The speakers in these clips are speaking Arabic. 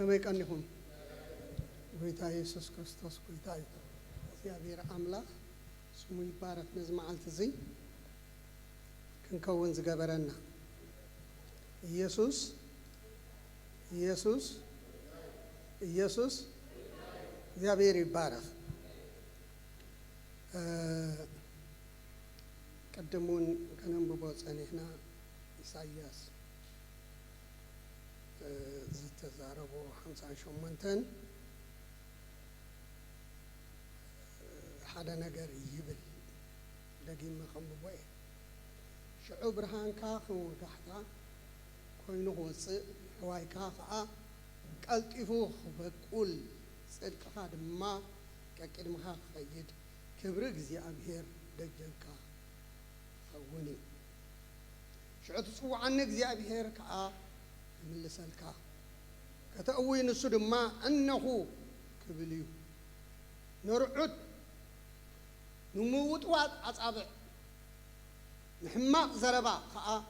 كما يكنهم ويتا يسوع كريستوس ويتا እግዚአብሔር አምላክ ስሙ ይባረክ መዝማዓልት እዚ ክንከውን ዝገበረና ኢየሱስ እግዚአብሔር ይባረክ ቀደሙን ከነንብቦ ጸኒሕና ኢሳይያስ ዝተዛረቦ 58 حدا نجار يبل دقيم مخمبوي شعوب برهان كاخ وقحتا كوينو وص حواي كاخا قلطيفو بقول صدق هاد ما كقدم ها خيد كبر እግዚአብሔር ደጀንካ خوني شعوت صو عن እግዚአብሔር كا ملسلكا كتأوي نسو دما انه كبليو نرعد نموت وات أصابع نحماق زربا خاء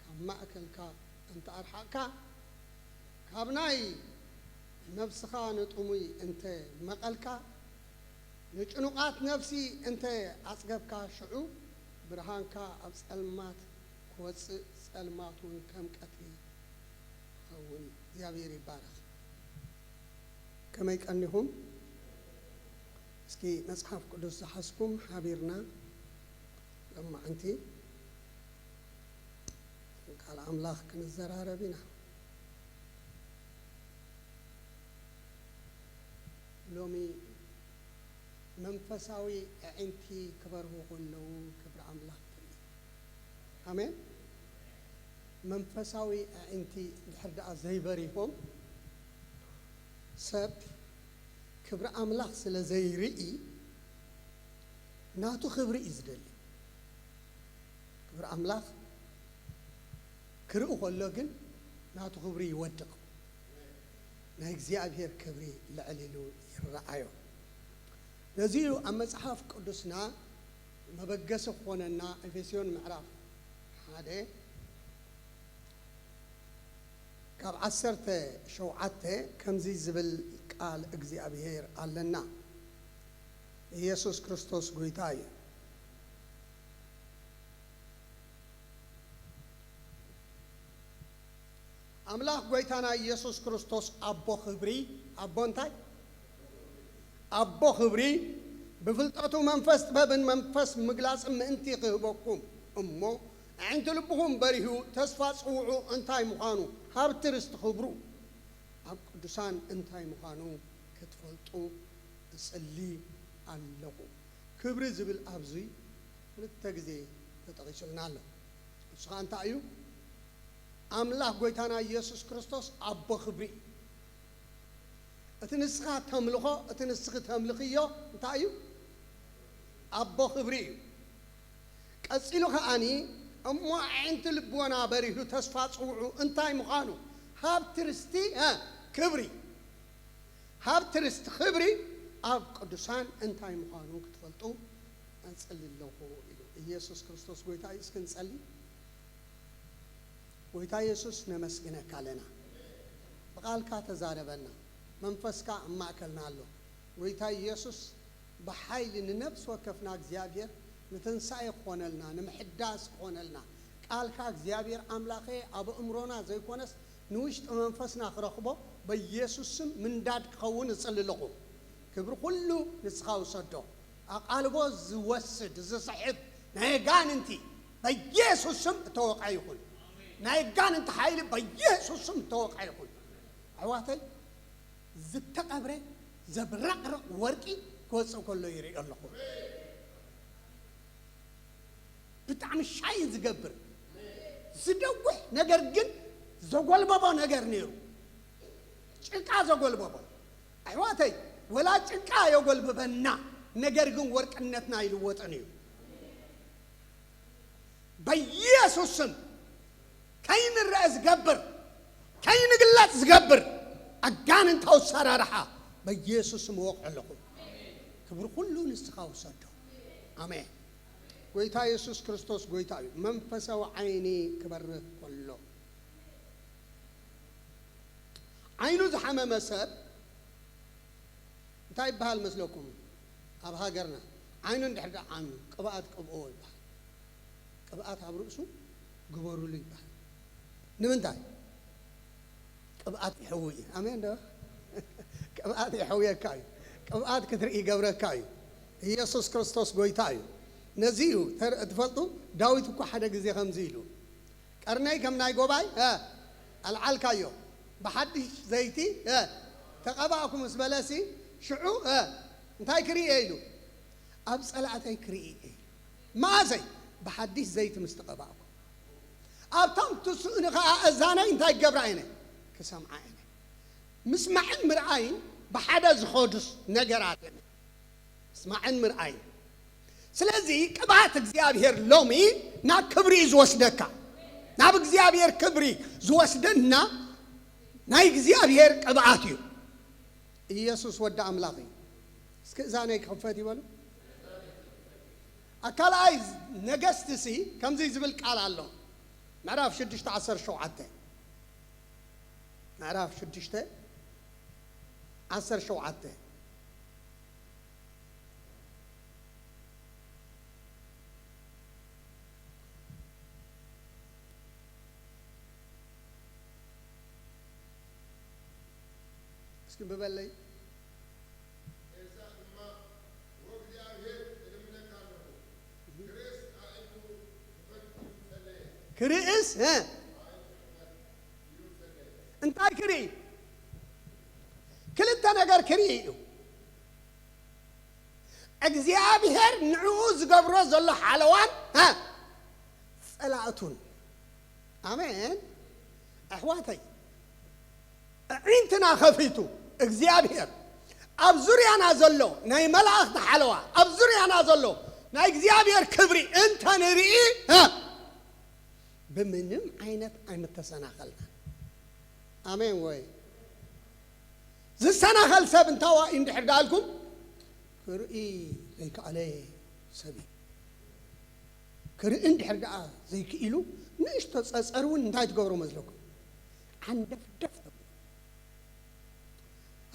كما أكلك أنت أرحاك كابناي نفسخا نطمي أنت مقلك نجنقات نفسي أنت أصقبك شعوب برهانك أبسلمات كوس سلمات كم كتلي خوني እግዚአብሔር ይባረክ كما يكنهم اسكي مصحف قدس حسكم حبيرنا لما انتي قال املاح كنزرار بنا لومي منفساوي انتي كبره كله كبر املاح امين منفساوي انتي بحد زيبريهم سب كبر أملاح سلا زي رئي ناتو خبري إزدل كبر أملاح كرؤو خلقن ناتو خبري يودق نايك زيابير كبري لعليلو يرعايو نزيلو أما صحاف قدسنا ما بقسو خوننا إفسيون معراف هذا كاب عسرت شوعته كم زي زبل قال እግዚአብሔር አለና ኢየሱስ ክርስቶስ ጌታዬ አምላክ ጌታና ኢየሱስ ክርስቶስ አቦ ክብሪ አቦንታይ አቦ ክብሪ በፍልጠቱ መንፈስ ጥበብን መንፈስ ምግላጽ ምእንቲ ክህበኩም እሞ አንተ ልብኩም በሪሁ ተስፋ ጽውዑ እንታይ ምዃኑ ሀብትርስት ክብሩ ኣብ ቅዱሳን እንታይ ምዃኑ ክትፈልጡ እጽሊ ኣለኹ ክብሪ ዝብል ኣብዚ ክልተ ግዜ ተጠቂሱልና ኣሎ ንስኻ እንታይ እዩ ኣምላኽ ጌታና ኢየሱስ ክርስቶስ ኣቦ ክብሪ እቲ ንስኻ ተምልኾ እቲ ንስኺ ተምልኽዮ እንታይ እዩ ኣቦ ክብሪ እዩ ቀፂሉ ከዓኒ እሞ ዓይንቲ ልቦና በሪሁ ተስፋ ጽውዑ እንታይ ምዃኑ ሃብቲ ርስቲ كبري هابترست خبري أب قدسان أنتي مخانو كتفلتو أنسأل الله يسوع كريستوس ويتا يسكن سألي ويتا يسوع نمسكنا كالنا بقال كاتزاربنا منفسك ما أكلنا له ويتا يسوع بحيل النفس وكفنا زيابير نتنساي خونلنا نمحداس خونلنا قال كاك زيابير أملاخي أبو أمرونا زي كونس نوشت منفسنا خرخبو بيسوس من داد خون صللقو كبر كله نسخاو صدو اقالبو زوسد زصحب نايغان انتي بيسوس توقع يكون نايغان انت حيل بيسوس توقع يكون عواتي زت قبره زبرقرق ورقي كوصو كله يري الله بتعم شاي زغبر زدوح نجر جن زغول بابا نجر نيرو ጭንቃ ዘጎልበበ አይዋተይ ወላ ጭንቃ የጎልበበና ነገር ግን ወርቅነትና ይልወጠን እዩ በኢየሱስ ስም ከይን ራስ ገበር ከይን ግላት ዝገበር አጋንን ተውሰራራሃ በኢየሱስ ስም ወቅለኹ ክብር ሁሉ ንስኻው ሰዶ አሜን ጌታ ኢየሱስ ክርስቶስ ጌታ መንፈሳው ዓይኒ ክበር ሁሉ عينو زحمة مساب انتاي بهال مثلكم أبها قرنا عينو ندحر عن قبعات قبقوي بهال قبعات عبرقسو قبورو لي بهال نمنتاي قبعات يحوي أمين ده قبعات يحوي كاي قبعات كترئي قبره كاي يسوس كريستوس قويتايو نزيو تفلطو داويت كو حدا غزي خمزيلو قرناي كم ناي غوباي العلكايو بحدش زيتي تقبعكم اسبلسي شعو انتاي كري ايلو اب صلعتي كري ما زي بحدش زيت مستقبعكم اب تم تسن ازانا انتاي قبراينه كسمعاينه مسمعن مرعين بحدا زخودس نغراتن اسمعن مرعين سلازي قبعت እግዚአብሔር ሎሚ ና ክብሪ ዝወስደካ ናብ እግዚአብሔር ክብሪ ዝወስደና ናይ እግዚአብሔር ቅብዓት እዩ ኢየሱስ ወደ አምላክ እስከ ዛኔ ከፈት ይበሉ አካላይ ነገስት ሲ ከምዚ ዝብል ቃል አለ ምዕራፍ 6:17 ምዕራፍ 6:17 اسكن ببلي كريس انت كري كل انت نجار كري እግዚአብሔር ንዑዝ ገብሮ ዘሎ ሓለዋን ጸላእቱን አሜን አሕዋተይ عينتنا خفيتو እግዚአብሔር ኣብ ዙርያና ዘሎ ናይ መላእክት ሓለዋ ኣብ ዙርያና ዘሎ ናይ እግዚአብሔር ክብሪ እንተ ንርኢ በምንም አይነት አይመተሰናኸልና አሜን ወይ ዝሰናኸል ሰብ እንታዋ እንድሕር ዳልኩም ክርኢ ዘይከኣለ ሰቢ ክርኢ እንድሕር ዳ ዘይክኢሉ ንእሽቶ ጸጸሩን እንታይ ትገብሩ መስለኩም عندف دفت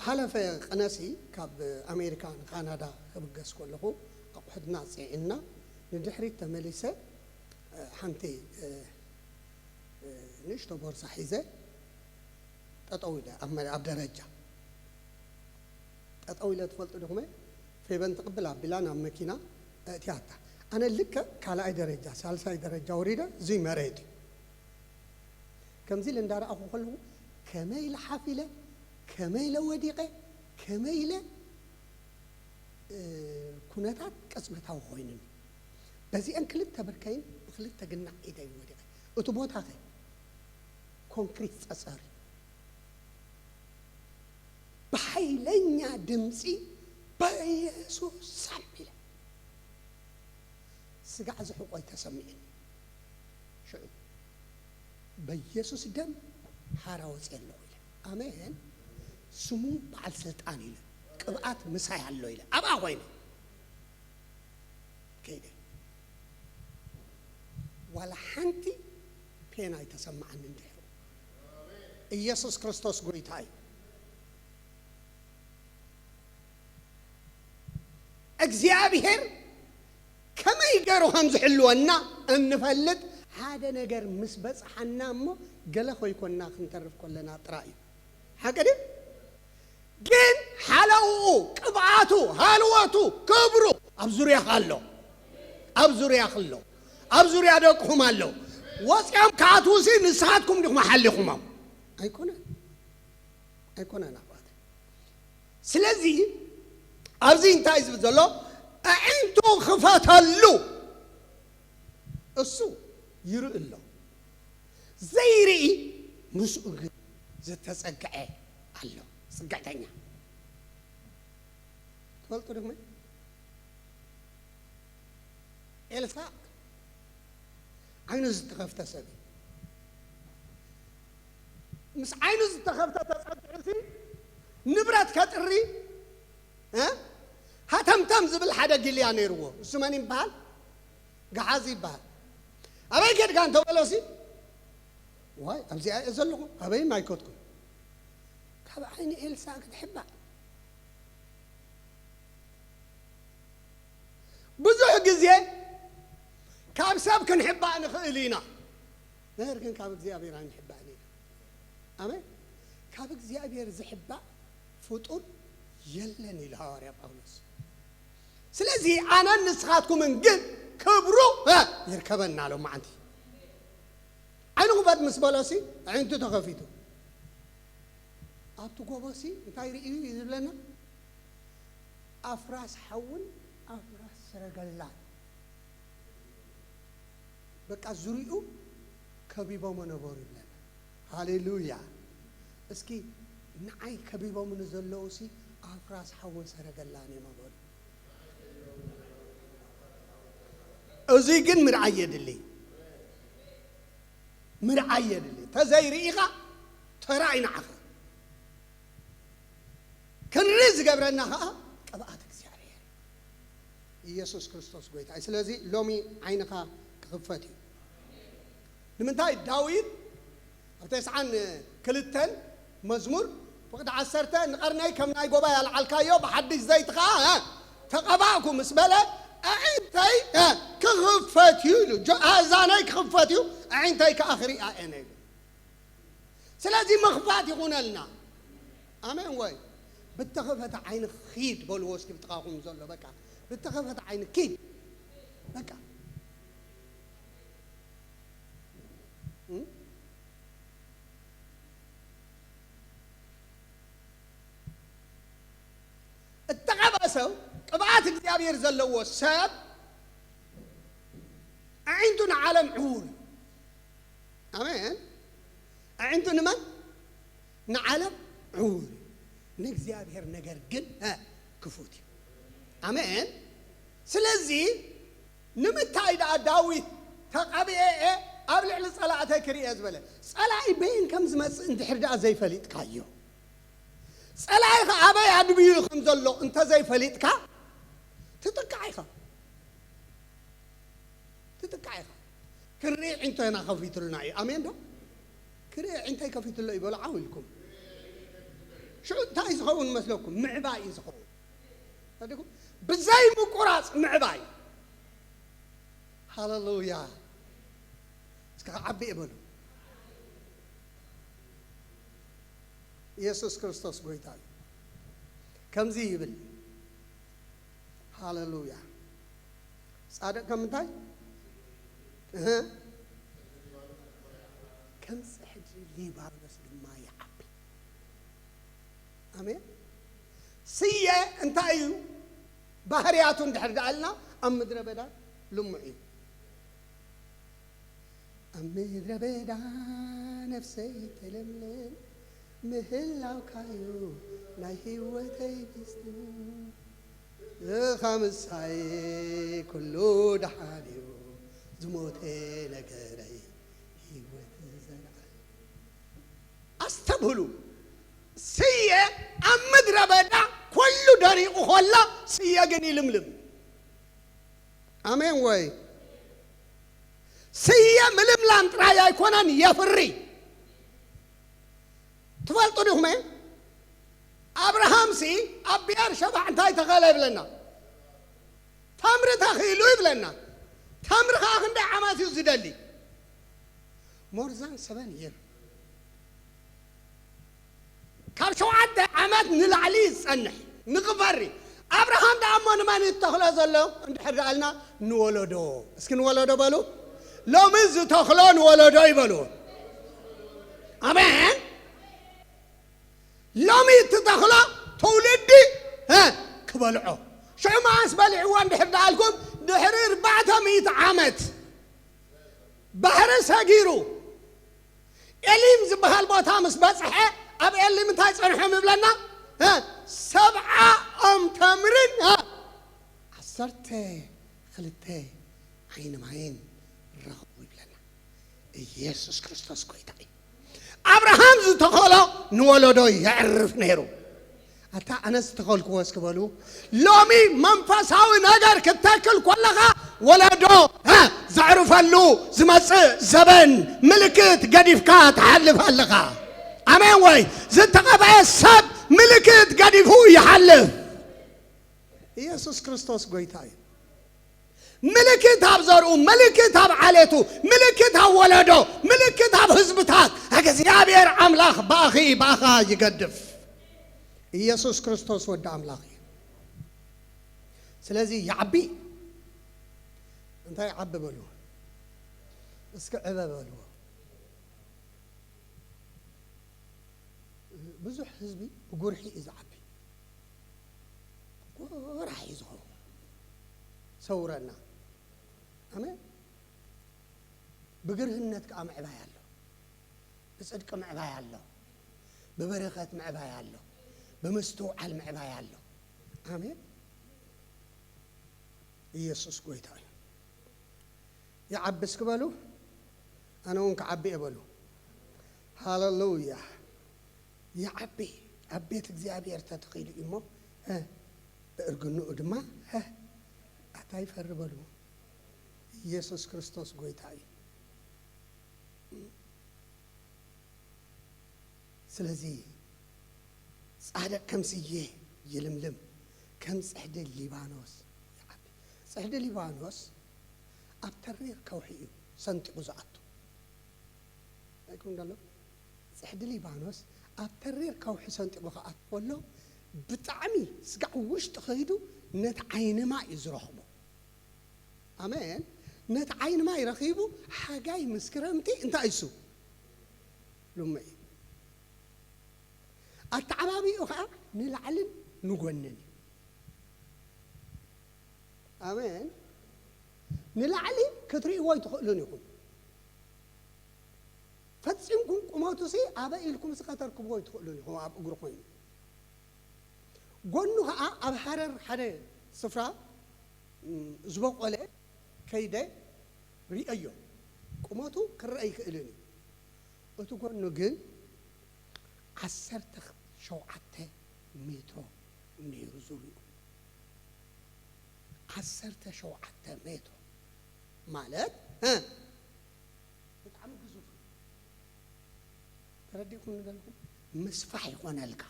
حلف قناسي كاب أمريكان كندا خبجس كله أقعد ناسي إننا ندحري تمليسة حنتي نشتو بورصة حيزة تطويلة أما عبد الرجال تطويلة تفلت لهم في بنت قبلها بلانا مكينة تياتا أنا لك كلا أي درجة سالسة أي درجة وريدة زي مريدي كم زي لندار أخو خلو كميل حافلة كميل وديقة كميل كونتات قسمتها وخوينن بزي أن كلب تبركين وخلت تجنع إيدي وديقة أتوبوت هذا كونكريت أسر بحيلنا دمسي بيسوع ساميله سقع زحوق يتسمين شو بيسوع دم حراوس يلو إله آمين سمو بعد سلطان إله قبعات مسايح الله إله أبا وين كده ولا حنتي بينا يتسمع عن ندهر يسوع كريستوس قويتاي እግዚአብሔር كما يقروا همز حلونا أن نفلت هذا نجار مسبس حنامه قال خوي كنا خنترف كلنا طرائي هكذا جن حلو قبعاتو هالواتو كبرو أبزوريا خلو أبزوريا خلو أبزوريا دقهم خلو واسيام كاتوسي نساتكم دق محلكم أيكونا نبات سلزي أبزين تايز بزلو أنتو خفات اللو السو يرؤ الله زيري مسؤول زت سقعه الله سقعتني تقولوا لهم إلسا عينو زت خفت سبي مس عينو زت خفت تسقعسي نبرات كتري ها هتمتم زبل حدا قليان يروه السماني بحال قعازي بحال أبي كده كان تقولوا سي واي أمزي أزلهم أبي ما يكتكم كاب عين إلسا كتحبها بزح جزية كاب ساب كنحبها نخيلينا لكن كاب زيابير عن نحبها علينا أمين كاب زيابير زحبها فطور يلني الهاري بقولس سلازي أنا نسخاتكم من جد كبروا يركبنا لهم عندي عينه بعد مسبلاسي عينته تخفيته أبتو قواسي تايري إيه لنا أفراس حول أفراس سرقلات بقى زريو كبيبا منبور لنا هاليلويا اسكي نعي كبيبا من زلوسي أفراس حول سرقلاني مبور أزيجن مرعيد اللي مرعيد اللي تزايريغا تراعينا عخا كان رزق قبرنا قبعتك زياري يسوع كريستوس قويت عايز لذي لومي عينك كفتي لمن تاي داوود أبتسعن كلتن مزمور وقد عسرتن قرناي كم ناي قبايا العالكايو بحدش زيت خا تقبعكم مسبلة أعينتي كخفتيو أزاني كخفتيو أعينتي كآخري أعيني سلازي مخفات يقولون لنا أمين وين بتخفت عين خيد بولوس كيف تقاوم زلوا بكا بتخفت عين كيد بكا التقبسوا قبعات እግዚአብሔር ዘለዎ ሰብ عندنا عالم عور امين عندنا من نعلم عور نእግዚአብሔር ነገር ግን ክፉት አሜን ስለዚህ ንምታይ ዳዊት ተቀበየ ኣብልዕ ለጸላእተ ክሪየ ዝበለ ጸላይ በይን ከም ዝመጽእ እንድሕርዳ ዘይፈሊጥካዮ ጸላይ ኣበይ ኣድብዩ ከም ዘሎ እንተ ዘይፈሊጥካ تتقعيها كري انت هنا خفيت لنا امين ده كري انت خفيت له يقول عاولكم شو تايز خون مسلكم معباي يزخون هذيكم بزاي مقراص معباي هاللويا اسكا عبي يبلو يسوع كريستوس قويتاي كم زي يبل هاللويا صادق كم تاي كم سحج لي بارس ما يعبي امين سيه انتايو بحرياتو اندحر قالنا ام مدري بدا لمعي ام مدري بدا نفسي تلملم مهلاو كايو لا هيوتي بيستو خمس هاي كله دحاليو زموتي نكري هيوت زرع استبهلو سيه امدر بدا كله دريق خلا سيه جني لملم امين وي سيه ململام ترايا يكونن يفري تفلطوا لهم أبراهام سي أبيار شبع انتاي تغالب لنا تمر تخيلو يبلنا تمر خاخن دا عماسي وزدالي مورزان 7 year كاب شو عد عمات نلعلي صنح نغفري أبراهام دا أمان ما نتخلى زلو اندحر قالنا نولدو اسكن نولدو بالو لو مز تخلى نولدو يبلو آمين لومي تدخلا تولدي كبلعو شو ما اسبلعوا اندحر دالكم دحر 400 عامت بحر ساغيرو إليم زبهال بوتا مس بصحه اب إليم انتاي صنحو مبلنا 7 تمرن 10 خلته عين معين رغب مبلنا يسوع كريستوس كويتاي أبراهام زتخلو نولدو يعرف نيرو أتا أنا استخلك واسكبلو لومي منفساوي نجار كتاكل كلها ولدو زعرف اللو زمس زبن ملكت قديفكات حلف هلغا አሜን ወይ ዝተቀበየ ሰብ ምልክት ገዲፉ ይሐልፍ ኢየሱስ ክርስቶስ ጎይታ ምልክት አብዘሩ ምልክት አብዓለቱ ምልክት አወለዶ ምልክት አብ ህዝብታት እግዚአብሔር አምላክ ባኺ ባኻ ይገድፍ ኢየሱስ ክርስቶስ ወደ አምላክ ስለዚህ ያዕቢ እንታይ ዓብ በሉ እስከ ዕበበሉ ብዙሕ ህዝቢ ጉርሒ ይዛዓቢ ጉርሒ ይዝሆ ሰውረና አሜን بجرهنت كأم عباية الله بصدق مع عباية الله ببركة مع عباية الله بمستوى علم عباية الله آمين يسوع قويتاي يا عبس قبلو أنا ونك عبي قبلو هاللويا يا عبي تجزي ارتقي إمه ها بأرجنو قدما ها أتاي فربلو ኢየሱስ ክርስቶስ ጎይታዬ ስለዚህ ጻድቅ ከምስዬ ይልምልም ከም ጽሕደ ሊባኖስ ያዕቢ ጽሕደ ሊባኖስ ኣብ ተሪር ከውሒ እዩ ሰንጢቁ ዝኣቱ ኣይኩም እንዳሎ ጽሕደ ሊባኖስ ኣብ ተሪር ከውሒ ሰንጢቁ ከኣቱ ከሎ ብጣዕሚ ስጋዕ ውሽጢ ኸይዱ ነቲ ዓይንማ እዩ ዝረኽቦ ኣሜን نت عين ما يرخيبه حاجاي مسكرمتي انت ايسو لمي التعبابي اخا نلعلم نغنن امين نلعلم كتري واي تخلون يكون فتسمكم قماتو سي ابا لكم سقطركم واي تخلون هو اب اغركم غنوها اب حرر حدا سفرا زبقله كيده ريأيو قماتو كرأي كإلني وتقول نجن عسرت شوعته مترو نيرزولي عسرت شوعته مترو مالك ها بتعمل جزوف ترديكم نقولكم مسفح يكون لك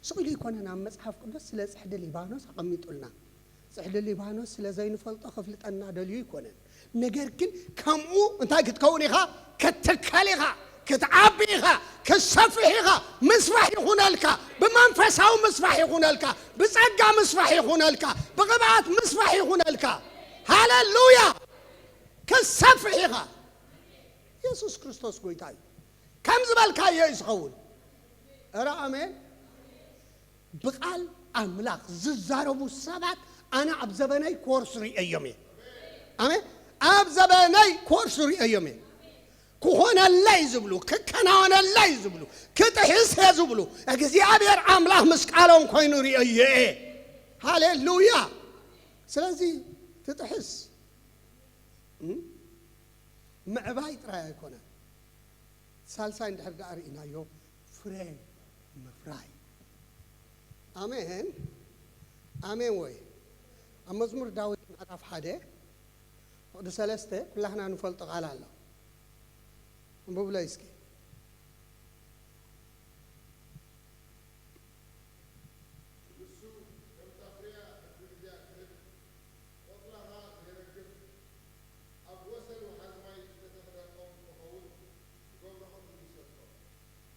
سؤالي يكون أنا مسحف قدس سلاس حد ليبانوس قميت قلنا صحيح ليبانوس سلا زين فلط خفلت أنا دليل يكونن نجركن كمو أنت كتكونيها كتكاليها كتعبيها كسفحيها مسفح يكون لك بمنفسه مسفح يكون لك بسجع مسفح يكون لك بغبات مسفح يكون لك هاللويا كسفحيها يسوع كريستوس قويتاي كم زبالك يسخون أرى أمين بقال أملاك ززارو السبات أنا أبزبناي كورسري أيامي أمين أبزبناي كورسري أيامي كهون الله يزبلو ككنان الله يزبلو كتحس يزبلو أجزيابير عمله مسكالهم كوينوري أيه هاليلويا سلازي تتحس معباي ترى يكون سالسين دحر أرينا يو فري مفراي آمين آمين وي المزمور داود عرف حدا وده سلسته كلنا نفلت على الله مبولا يسكي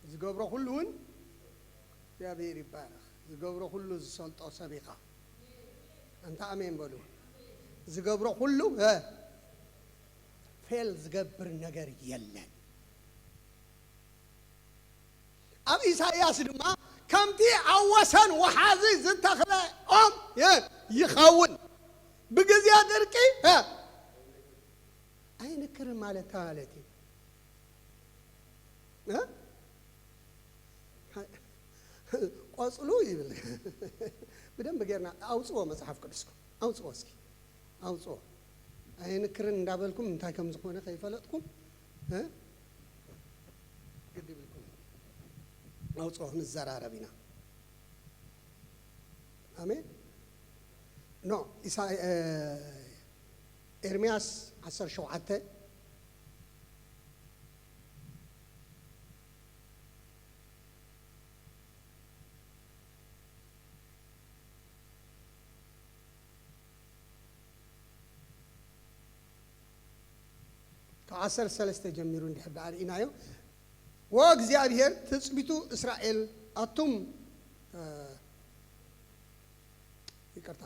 زقبره كلون يا بيري بارخ زقبره كله سلطة سابقة أنت أمين بلو زقبره كله ها فيل زقبر نجار يلا أبي إسحاق دما كم تي عوسن وحازي زتخلا يخون بجزية دركي ها أين كرم مالة تالتي ها قصلوا يبل بدم بجرنا أوصوا مسحف كرسكم أوصوا اسكي أوصوا أين كرن دابلكم انتهى كم زخمنا خيفة لتكم ها قدي بالكم أوصوا نزار بنا آمين نو إرمياس 10 شوعته ከ10 ሰለስተ ጀሚሩ እንዲሕብር ኢናዮ ወእግዚአብሔር ትጽቢቱ እስራኤል አቱም ይቅርታ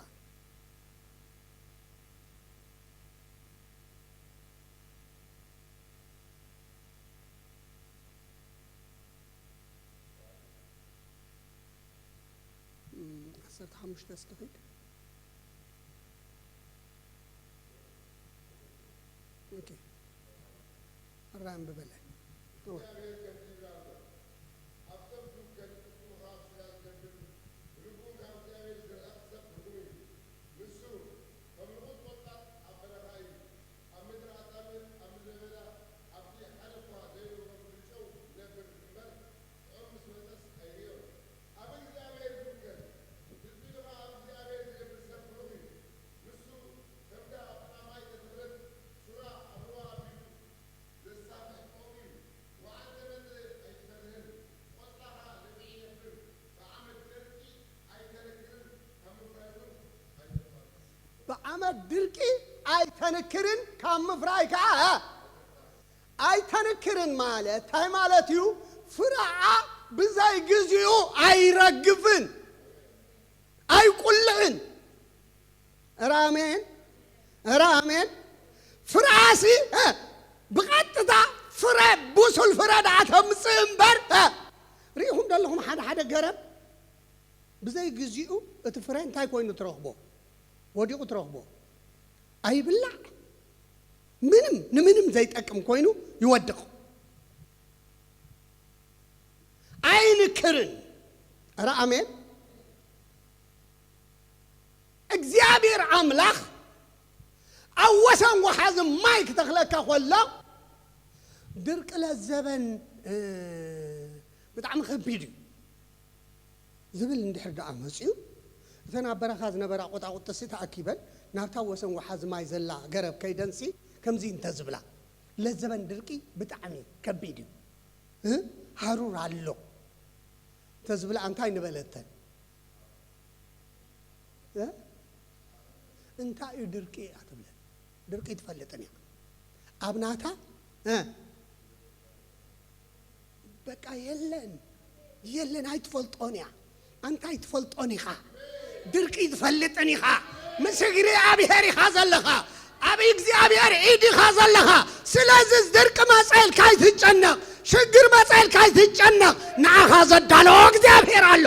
أصلت حمش تستفيد أوكي الرام ببلع በአመት ድርቂ አይተነክርን ካምፍራይ ካ አይተነክርን ማለት ታይማለትዩ ፍራዓ ብዛይ ግዝዩ አይረግፍን አይቁልዕን ራሜን ፍራሲ በቀጥታ ፍረ ቡሱል ፍረዳ ተምጽምበር ሪሁም ደለሁም ሓደ ገረብ ብዛይ ግዝዩ እቲ ፍረ እንታይ ኮይኑ ትረኽቦ ወዲቁ ትረኽቦ አይብላዕ ምንም ዘይጠቅም ኮይኑ ይወድቅ አይንክርን ራአሜን እግዚአብሔር አምላክ አወሰን ወሐዝ ማይክ ተخلካ ኮላ ድርቅ ለዘበን በጣም ከቢድ ዝብል እንድሕር ደኣ መጽዩ እተን ኣብ በረኻ ዝነበራ ቁጣቁጥሲ ተኣኪበን ናብታ ወሰን ወሓዝ ማይ ዘላ ገረብ ከይደንሲ ከምዚ እንተዝብላ ለዘበን ድርቂ ብጣዕሚ ከቢድ እዩ ሃሩር ኣሎ ተዝብላ እንታይ ንበለተን እንታይ እዩ ድርቂ ኣትብለን ድርቂ ትፈልጥን እያ ኣብናታ በቃ የለን ኣይትፈልጦን እያ እንታይ ትፈልጦን ኢኻ ድርቂ ትፈልጥን ኢኻ ምስግሪ ኣብሄር ኢኻ ዘለኻ ኣብ እግዚአብሔር ኢድ ኢኻ ዘለኻ ስለዚህ ድርቅ መጽኤል ካይትጨነቕ ሽግር መጽኤል ካይትጨነቕ ንዓኻ ዘዳለዎ እግዚአብሔር ኣሎ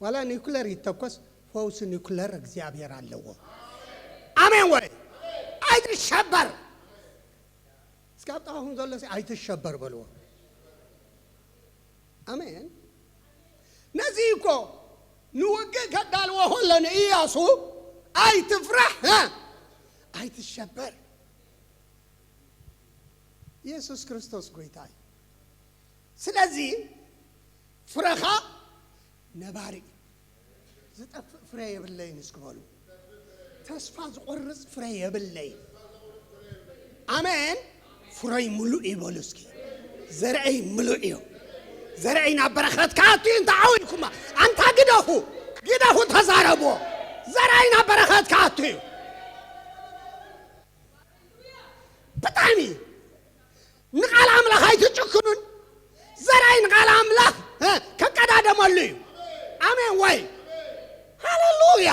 ወላ ኒኩለር ይተኮስ ፈውስ ኒኩለር እግዚአብሔር ኣለዎ አሜን ወይ አይትሸበር እስካብጣሁም ዘለሲ አይትሸበር በልዎ አሜን ነዚህኮ ንውግእ ከዳልዎ ሆለን ኢያሱ አይትፍራህ አይትሸበር ኢየሱስ ክርስቶስ ጌታ ስለዚህ ፍረኻ ነባሪ ዝጠፍእ ፍሬ የብለይን እስክበሉ ተስፋ ዝቆርጽ ፍሬ የብለይን አሜን ፍሬይ ሙሉእ ይበሉ እስኪ ዘርአይ ሙሉእ እዩ ዘርአይና በረኸት ካቱ እንተ ዓውልኩማ አንታ ግደሁ ተዛረቦ ዘርአይና በረኸት ካቱ በጣም ንቃል አምላኽ አይትጭክኑን ዘርአይ ንቃል አምላኽ ከቀዳደመሉ እዩ አሜን ወይ ሃሌሉያ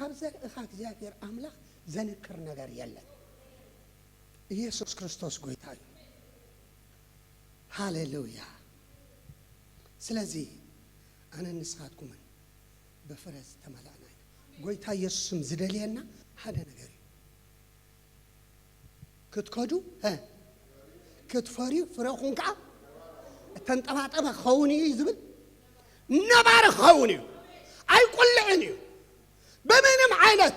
አብዘር እኻ እግዚአብሔር አምላኽ ዘንክር ነገር የለን ኢየሱስ ክርስቶስ ጌታ እዩ ሃሌሉያ ስለዚህ አነ ንስኻትኩምን በፍረስ ተመላእና ጌታ ኢየሱስም ዝደልየና ሓደ ነገር እዩ ክትከዱ ክትፈሪዩ ፍረኹን ከዓ ተንጠባጠበ ኸውን እዩ ዝብል ነባር ኸውን እዩ አይቁልዕን እዩ በምንም አይነት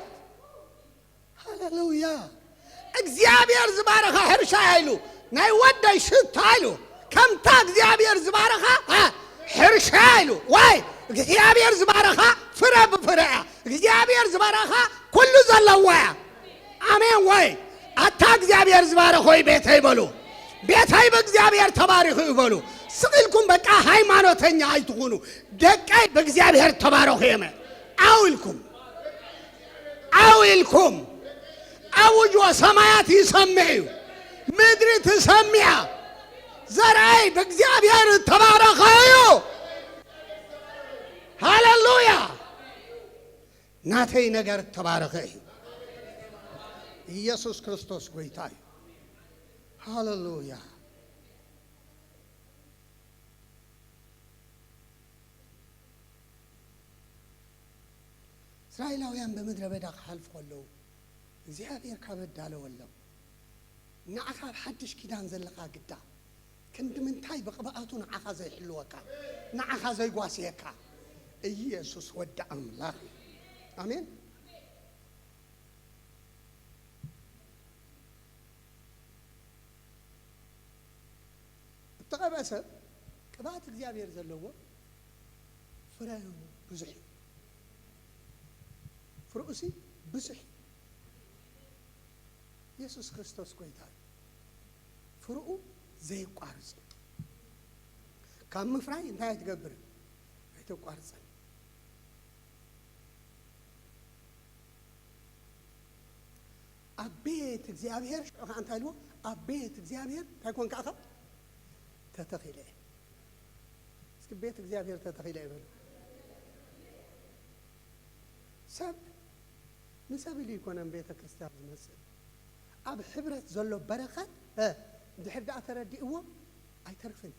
ሃሌሉያ እግዚአብሔር ዝባረኻ ሕርሻ አይሉ ናይ ወዳይ ሽታ አይሉ ከምታ እግዚአብሔር ዝባረኻ ሕርሻ አይሉ ወይ እግዚአብሔር ዝባረኻ ፍረ ብፍረ እግዚአብሔር ዝባረኻ ኩሉ ዘለዋ አሜን ወይ አታ እግዚአብሔር ዝባረኽ ወይ ቤተይ በሉ ቤተይ በእግዚአብሔር ተባረኹ ይበሉ ስቅልኩም በቃ ሃይማኖተኛ አይትሁኑ ደቀይ በእግዚአብሔር ተባረኹ የመ አውልኩም አውጆ ሰማያት ይሰምዑ ምድር ትሰምያ ዘራይ በእግዚአብሔር ተባረከዩ ሃሌሉያ ናተይ ነገር ተባረከዩ ኢየሱስ ክርስቶስ ጌታዬ ሃሌሉያ እስራኤላውያን በምድረ በዳ ካልፈለው እግዚአብሔር ካበዳለወለው ንዓኻብ ሓድሽ ኪዳን ዘለኻ ግዳ ክንዲ ምንታይ በቕባኣቱ ንዓኻ ዘይሕልወካ ንዓኻ ዘይጓስየካ ኢየሱስ ወዲ ኣምላኽ አሜን እተቐበሰ ቅባት እግዚአብሔር ዘለዎ ፍረዩ ብዙሕ ፍርኡሲ ብዙሕ ኢየሱስ ክርስቶስ ጌታ ፍርኡ ዘይቋርጽ ካብ ምፍራይ እንታይ ትገብር ኣይተቋርጽ አቤት እግዚአብሔር አንተ አሉ አቤት እግዚአብሔር ታይኮን ካኻ ተተኺለ እስኪ ቤት እግዚአብሔር ተተኺለ ይበል ሰብ ንሰብ ኢሉ ይኮነን ቤተ ክርስቲያን ዝመስል ኣብ ሕብረት ዘሎ በረኸት ድሕር ዳኣ ተረዲእዎ ኣይተርፍን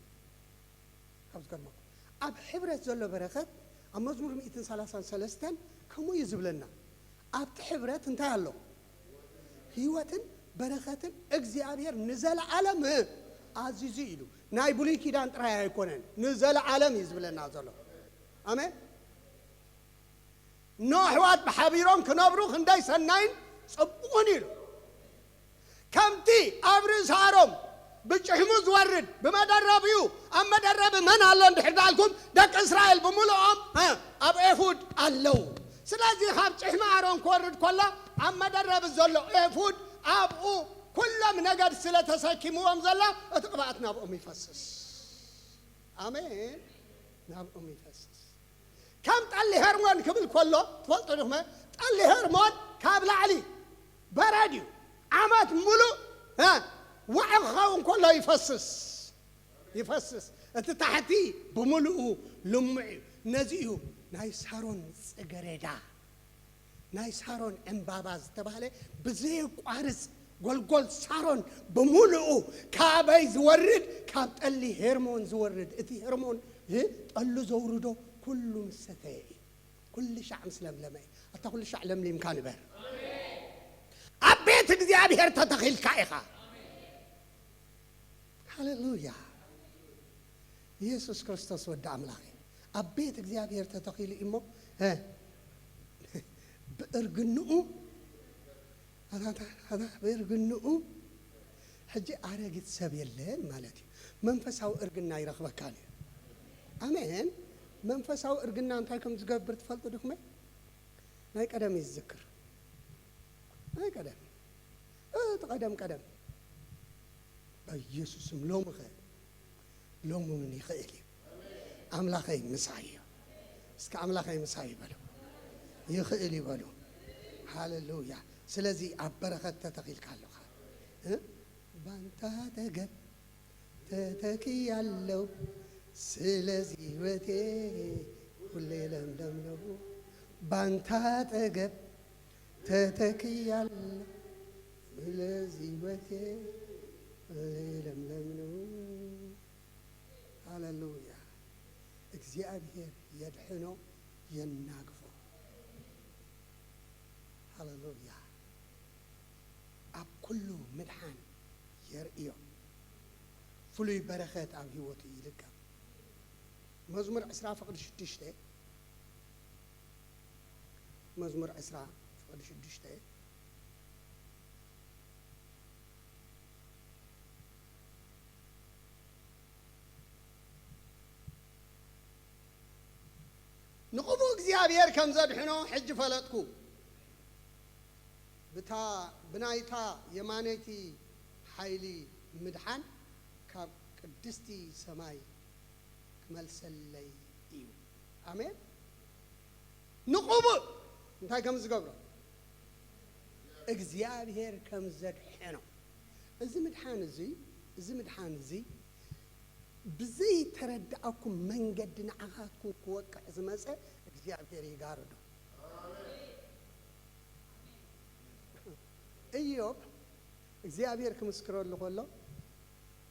ካብ ዝገርመኩም ኣብ ሕብረት ዘሎ በረኸት ኣብ መዝሙር 133 ከምኡ እዩ ዝብለና ኣብቲ ሕብረት እንታይ ኣሎ ህይወትን በረኸትን እግዚአብሔር ንዘለዓለም አዚዙ ኢሉ ናይ ብሉይ ኪዳን ጥራይ ኣይኮነን ንዘለዓለም እዩ ዝብለና ዘሎ አሜን ኖሕዋት ብሓቢሮም ክነብሩ ክንደይ ሰናይን ጽቡቕን ኢሉ ከምቲ ኣብ ርእሳሮም ብጭሕሙ ዝወርድ ብመደረቢኡ ኣብ መደረቢ መን ኣሎ እንድሕር ዳልኩም ደቂ እስራኤል ብምልኦም ኣብ ኤፉድ ኣለው ስለዚ ካብ ጭሕሚ ኣሮን ክወርድ ኮላ ኣብ መደረቢ ዘሎ ኤፉድ ኣብኡ ኩሎም ነገድ ስለተሰኪምዎም ዘላ እቲ ቅብኣት ናብኦም ይፈስስ አሜን ናብኦም ይፈስስ ከም ጠሊ ሄርሞን ክብል ኮሎ ትፈልጡ ዲኹም ጠሊ ሄርሞን ካብ ላዕሊ በረድ እዩ ዓመት ሙሉእ ዋዕ ክኸውን ኮሎ ይፈስስ እቲ ታሕቲ ብምሉኡ ልሙዕ እዩ ነዚ እዩ ናይ ሳሮን ጽገረዳ ናይ ሳሮን ዕምባባ ዝተባህለ ብዘይቋርጽ ጎልጎል ሳሮን ብምሉኡ ካበይ ዝወርድ ካብ ጠሊ ሄርሞን ዝወርድ እቲ ሄርሞን ጠሉ ዘውርዶ ኩሉ ምሰተየ ኩሉ ሻዕ ምስ ለምለመ ኣታ ኩሉ ሻዕ ለምሊምካ ንበር ኣብ ቤት እግዚአብሔር ተተኺልካ ኢኻ ሃሌሉያ ኢየሱስ ክርስቶስ ወዲ ኣምላኽ ኣብ ቤት እግዚአብሔር ተተኺሉ እሞ ብእርግንኡ ብእርግንኡ ሕጂ ኣረጊት ሰብ የለን ማለት እዩ መንፈሳዊ እርግና ይረኽበካ እዩ አሜን መንፈሳዊ እርግና እንታይ ከም ዝገብር ትፈልጡ ዲኹም ናይ ቀደም ይዝክር ናይ ቀደም ቀደም በኢየሱስም ሎሙ ምን ይኽእል እዩ ኣምላኸይ ምሳይ እዩ እስከ ኣምላኸይ ምሳይ ይበሉ ይኽእል ይበሉ ሃሌሉያ ስለዚ ኣብ በረኸት ተተኺልካ ኣለኻ ባንታ አጠገብ ተተኪያለሁ ስለዚህ ሕይወቴ ሁሌ ለምለም ነው ባንታ አጠገብ ተተኪያለሁ ስለዚህ ሕይወቴ ሁሌ ለምለም ነው ሃሌሉያ እግዚአብሔር የድሕኖ የናግፎ ሃሌሉያ ኣብ ኩሉ ምድሓን የርእዮ ፍሉይ በረኸት ኣብ ህይወቱ ይልቀም መዝሙር 10:6 መዝሙር 10:6 ንቕቡ እግዚአብሔር ከም ዘድሕኖ ሕጂ ፈለጥኩ ብናይታ የማነይቲ ሓይሊ ምድሓን ካብ ቅድስቲ ሰማይ ክመልሰለይ እዩ አሜን نقوم انت كم زقبره እግዚአብሔር ከም ዘድሕኖ እዚ ምድሓን እዚ ብዘይ ተረዳእኩም መንገድ ንዓኻትኩም ክወቅዕ ዝመፀ እግዚአብሔር ይጋርዶ ኢዮብ እግዚአብሔር ክምስክረሉ ከሎ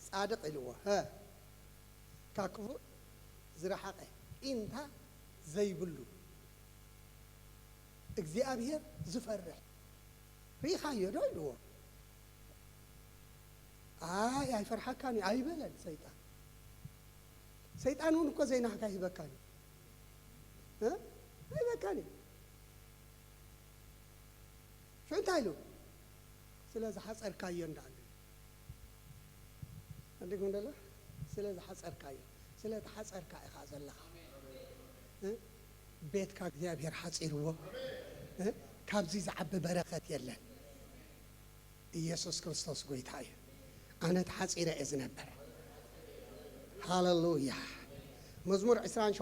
ጻድቅ ኢልዎ ካክፉ ዝረሓቀ ኢንታ ዘይብሉ እግዚአብሔር ዝፈርሕ ريخا يدوي هو يا فرحة كاني أي بلد سيطان هو نكو زينا حكاية بكاني أي بكاني شو انت هايلو سلازة حس أركايون دعنا عندك من دلو سلازة حس أركايون سلازة حس أركاي خاز الله بيت كاك ذي أبير حس إروه كابزي زعب بركات يلا ኢየሱስ ክርስቶስ ጌታዬ أنا تحصير إذن بر هاللويا مزمور 20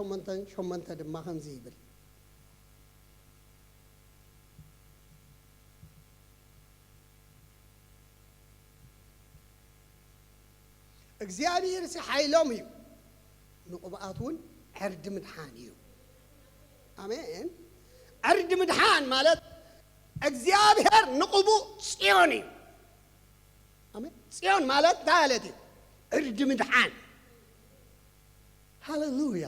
شمنتن دم خنزيبل እግዚአብሔር ሲሐይሎም እዩ ንቁባቱን ዕርድ ምድሓን እዩ አሜን ዕርድ ምድሓን ማለት እግዚአብሔር ንቁቡ ጽዮን እዩ አሜን ጽዮን ማለት ታለቲ ዕርድ ምድሓን ሃሌሉያ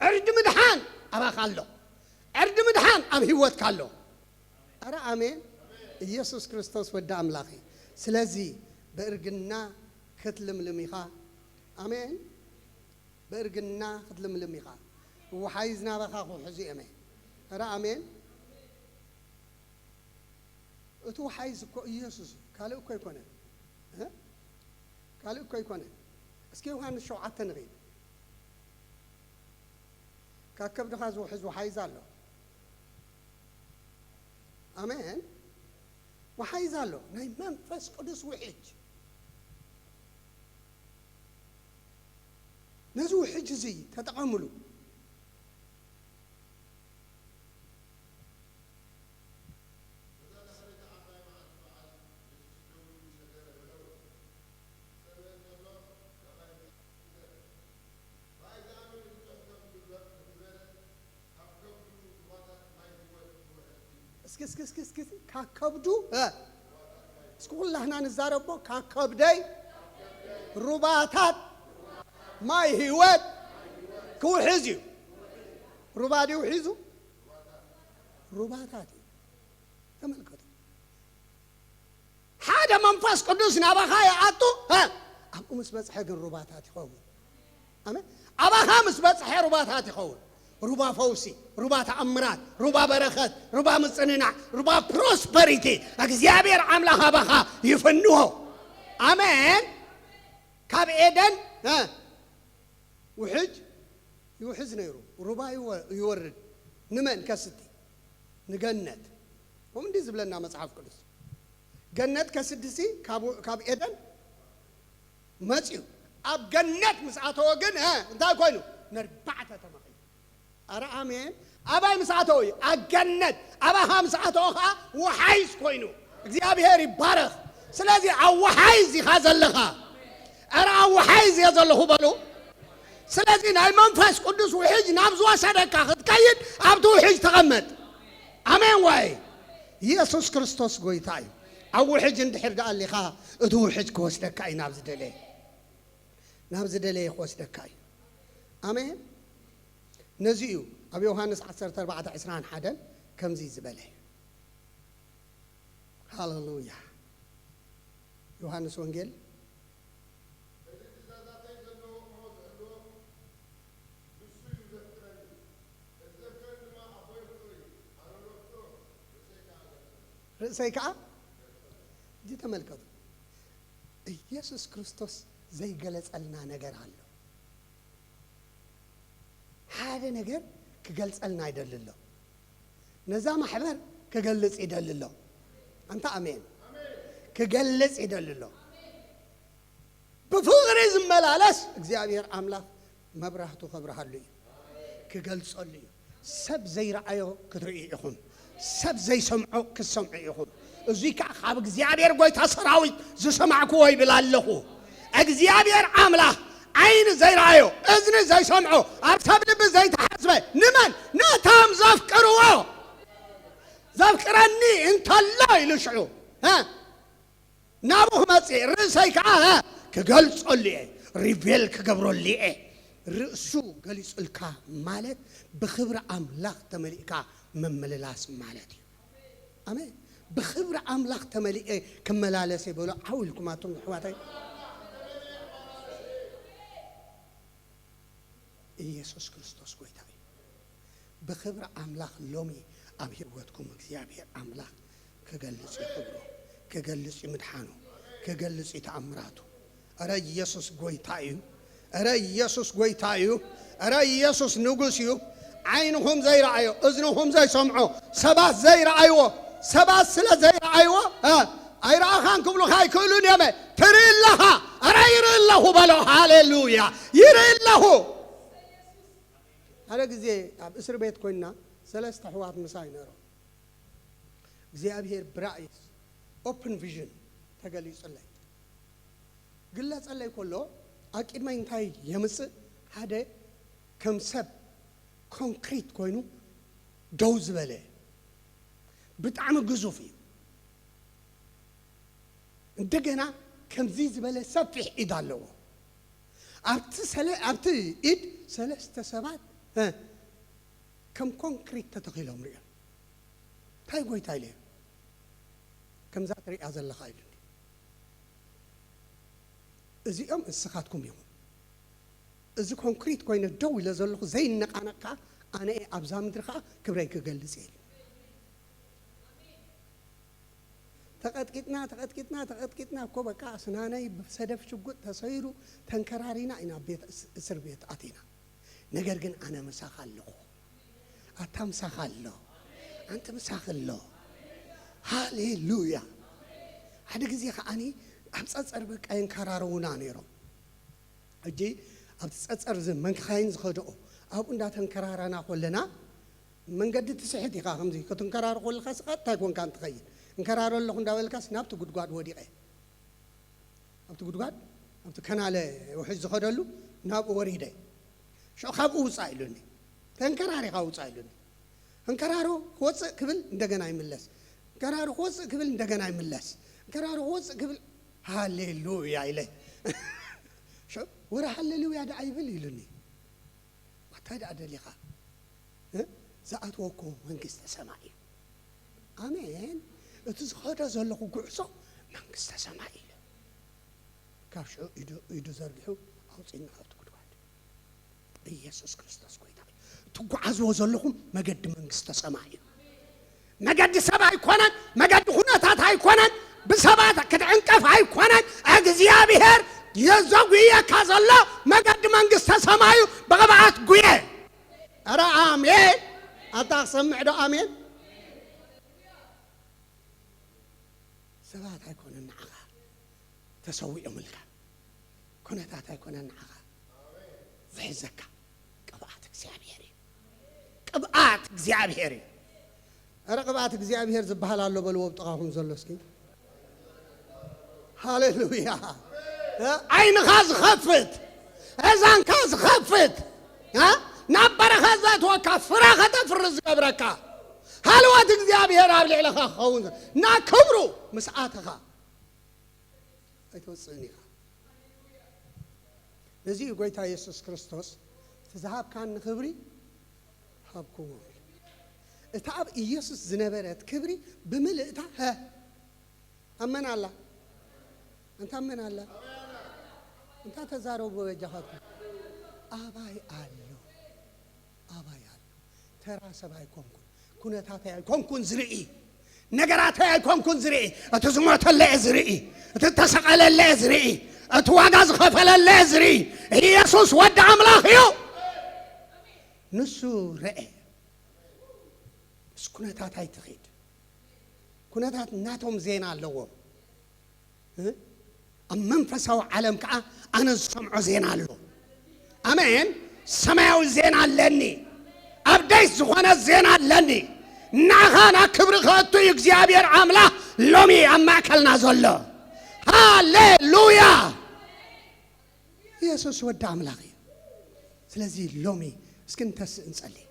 ዕርድ ምድሓን አባኻሎ ዕርድ ምድሓን አብ ህይወት ካሎ አረ አሜን ኢየሱስ ክርስቶስ ወደ አምላኺ ስለዚህ በእርግና ክትልምልም ኢኻ አሜን በእርግና ክትልምልም ኢኻ ወሓይዝና በኻኹ ሕዚ አሜን አረ አሜን እቱ ወሓይዝ እኮ ኢየሱስ ካልእ እኮ ይኮነን ካልእ እኮ ይኮነን እስኪ ዮሐንስ 7 ንሪኢ ካከብድኻ ዝውሕዝ ወሓይዝ ኣሎ አሜን ወሓይዝ ኣሎ ናይ መንፈስ ቅዱስ ውሕጅ ነዚ ውሕጅ እዚ ተጠቐምሉ እስኪ ካከብዱ እስኩላህና ንዛረቦ ካከብደይ ሩባታት ማይ ህይወት ክውሕዝ እዩ ሩባዲ ውሒዙ ሩባታት ተመልከቱ ሓደ መንፈስ ቅዱስ ናባኻ ይኣቱ ኣብኡ ምስ በፅሐ ግን ሩባታት ይኸውን አሜን ኣባኻ ምስ በፅሐ ሩባታት ይኸውን ሩባ ፈውሲ ሩባ ተኣምራት ሩባ በረኸት ሩባ ምጽንናዕ ሩባ ፕሮስፐሪቲ እግዚአብሔር አምላኽ ኣባኻ ይፍንሆ አሜን ካብ ኤደን ውሕጅ ይውሕዝ ነይሩ ሩባ ይወርድ ንመን ከስቲ ንገነት ወምንዲ ዝብለና መጽሐፍ ቅዱስ ገነት ከስድሲ ካብ ኤደን መጽዩ ኣብ ገነት ምስኣተወ ግን እንታይ ኮይኑ ነርባዕተ ተመኺ አረ አሜን አባይ ምስኣተወ ኣገነት ኣባኻ ምስኣተወኻ ወሓይዝ ኮይኑ እግዚአብሔር ይባረኽ ስለዚህ ኣወሓይዝ ኢኻ ዘለኻ አረ ኣወሓይዝ እየ ዘለኹ በሉ ስለዚህ ናይ መንፈስ ቅዱስ ውሕጅ ናብ ዝወሰደካ ክትከይድ ኣብቲ ውሕጅ ተቐመጥ አሜን ወይ ኢየሱስ ክርስቶስ ጌታ እዩ ኣብ ውሕጅ እንድሕር ደኣሊኻ እቲ ውሕጅ ክወስደካ እዩ ናብ ዝደለየ ክወስደካ እዩ አሜን ነዚ እዩ ኣብ ዮሐንስ 14:21 ከምዚ ዝበለ ሃሌሉያ ዮሐንስ ወንጌል ርእሰይ ከዓ እጂ ተመልከቱ ኢየሱስ ክርስቶስ ዘይገለጸልና ነገር አለ ሓደ ነገር ክገልጸልና አይደልሎ ነዛ ማሕበር ክገልጽ ይደልሎ አንተ አሜን ክገልጽ ይደልሎ በፍቅር ዝመላለስ እግዚአብሔር አምላክ መብራህቱ ከብርሃሉ ክገልጸሉ سب زي رأيه كتريئهم سب زي سمعه كسمعيهم ازيك خاب እግዚአብሔር ጎይታ ሰራዊት ዝሰማዕኩ ወይ ብላለሁ እግዚአብሔር አምላክ عين زي رأيه اذن زي سمعه ارتب لب زي تحسبه نمن نتام زفقروا زفقرني انت الله يلشعو ها نابوه مصي رسيك كغلصلي ريفيل كغبرولي رأسو غلصلكا مالت بخبر املاك تملئكا ممللاس مالتي امين بخبر املاك تملئ كملالسي بقول اولكم اتم حواتي ኢየሱስ ክርስቶስ ጌታዬ በክብር አምላክ ሎሚ አብሔር ወጥኩም እግዚአብሔር አምላክ ከገልጽ ይክብሩ ከገልጽ ይምድሓኑ ከገልጽ ይተአምራቱ አረ ኢየሱስ ጌታዬ አረ ኢየሱስ ጌታዬ አረ ኢየሱስ ንጉስዩ عينهم زي رأيو اذنهم زي سمعو سبات زي رأيو سبات سلا زي رأيو اي راخان كبلو خاي كلون يمه تري الله اره يري الله بلو هاليلويا يري الله هذا ጊዜ ኣብ እስር ቤት ኮይና ሰለስተ ሕዋት ምሳይ ነሮ እግዚአብሔር ብራእይ ኦፕን ቪዥን ተገሊጽልኝ ግለጸልኝ ኮሎ አቂድማይ እንታይ የምጽ ሓደ ከም ሰብ ኮንክሪት ኮይኑ ደው ዝበለ ብጣዕሚ ግዙፍ እዩ እንደገና ከምዚ ዝበለ ሰፊሕ ኢድ ኣለዎ ኣብቲ ኢድ ሰለስተ ሰባት كم كونكريت تتخيلهم ريا تاي قوي تايلي كم ذاكري أزل خايل إذا أم السخاتكم يوم إذا كونكريت كوين الدوي لازلخ زي النقانق أنا أبزام درخا كبريك قل زين تقد كتنا كوبا كاس ناني بسدف شقط تصيروا تنكرارينا إنا بيت سر بيت أتينا ነገር ግን أنا مساخلو أتام ساخلو أنت مساخلو هاليلويا هذا جزء خاني أبصر بك أين كرارونا نيرو أجي أبصر زمن خاين زخدو أبون داتن كرارنا كلنا من قد تسحتي خام زي كتن كرار كل خاص قد تكون كان تغير إن كرارو اللي خن داول كاس نبت قد قاد ودي أي نبت قد قاد نبت كناله وحج زخدلو ناب وريده شو خابو وصايلوني تنكراري خاو وصايلوني انكرارو خوص كبل እንደገና ይመለስ كرارو خوص كبل እንደገና ይመለስ كرارو خوص كبل هاليلويا إلي شو ورا هاليلويا دا عيبل يلوني واتايد أدليخا زاعت وكو منكست سمائي آمين اتزخودا زلقو قعصو منكست سمائي كافشو يدو زرقحو أو صينا ኢየሱስ ክርስቶስ ጌታ ትጓዙ ወዘለኩም መገድ መንግስተ ሰማይ መገድ ሰማይ ኮነን መገድ ሁነታት አይኮነን በሰባት ከተንቀፍ አይኮነን እግዚአብሔር የዘጉየ ካዘላ መገድ መንግስተ ሰማይ በቀባዓት ጉየ አረ አሜን አታሰምዕ ዶ አሜን ሰባት አይኮነን አጋ ተሰውየ መልካ ኮነታት አይኮነን አጋ ዘሕዘካ قبعات እግዚአብሔሪ ረቅባት እግዚአብሔር ዝባሃል አሎ በልዎ ጥቃሁን ዘለስኪ ሃሌሉያ አይንኻ ዝኸፍት እዛንካ ዝኸፍት ናበረኻ ዘትወካ ፍራኸ ተፍርዝ ዝገብረካ ሃልወት እግዚአብሔር ኣብ ልዕለኻ ክኸውን ና ክብሩ ምስኣትኻ ኣይትወፅእን ኢኻ እዚ ጌታ ኢየሱስ ክርስቶስ تذهبكان خبري هابكم اتعب يسوع زنبرت كبري بملئتها ها أمن الله أنت أمن الله أنت تزارو بوجهك أباي الله ترى سباي كونت هاتي كون زرعي نجرات هاي كون زرعي أتزمرت الله زرعي تتسقل الله زرعي أتواجز خفل الله زرعي يسوع ود عملاق يو نسو رأي سكونتات هاي تخيد كونتات ناتهم زين اللوم أمم فسوا عالم كأ أنا سمع زين اللوم أمين سمعوا زين علني أب አደይ ዝኾነ ዜና ኣለኒ ናኻና ክብሪ ኸቱ እግዚአብሔር አምላክ ሎሚ አማከልና ዘሎ ሃሌሉያ ኢየሱስ ወደ አምላክ ስለዚህ ሎሚ እስኪ እንጸልይ